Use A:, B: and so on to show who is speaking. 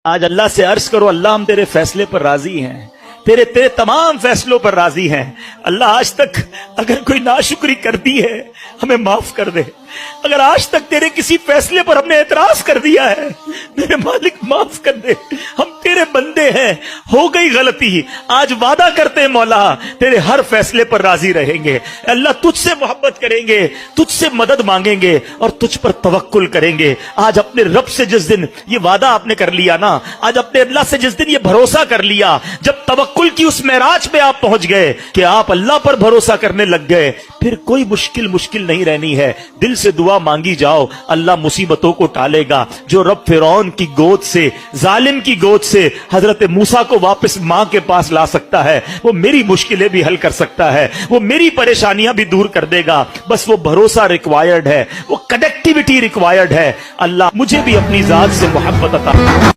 A: آج اللہ سے عرض کرو اللہ ہم تیرے فیصلے پر راضی ہیں، تیرے تمام فیصلوں پر راضی ہیں۔ اللہ آج تک اگر کوئی ناشکری کر دی ہے ہمیں معاف کر دے، اگر آج تک تیرے کسی فیصلے پر ہم نے اعتراض کر دیا ہے میرے مالک معاف کر دے، ہم تیرے بندے ہیں، ہو گئی غلطی، آج وعدہ کرتے ہیں مولا تیرے ہر فیصلے پر راضی رہیں گے۔ اللہ تجھ سے محبت کریں گے، تجھ سے مدد مانگیں گے اور تجھ پر توکل کریں گے۔ آج اپنے رب سے جس دن یہ وعدہ آپ نے کر لیا نا، آج اپنے اللہ سے جس دن یہ بھروسہ کر لیا، جب توکل کی اس معراج پہ آپ پہنچ گئے کہ آپ اللہ پر بھروسہ کرنے لگ گئے، پھر کوئی مشکل نہیں رہنی ہے۔ دل سے دعا مانگی جاؤ، اللہ مصیبتوں کو ٹالے گا۔ جو رب فرعون کی گود سے، ظالم کی گود سے حضرت موسیٰ کو واپس ماں کے پاس لا سکتا ہے، وہ میری مشکلیں بھی حل کر سکتا ہے، وہ میری پریشانیاں بھی دور کر دے گا۔ بس وہ بھروسہ ریکوائرڈ ہے، وہ کنیکٹیوٹی ریکوائرڈ ہے۔ اللہ مجھے بھی اپنی ذات سے محبت عطا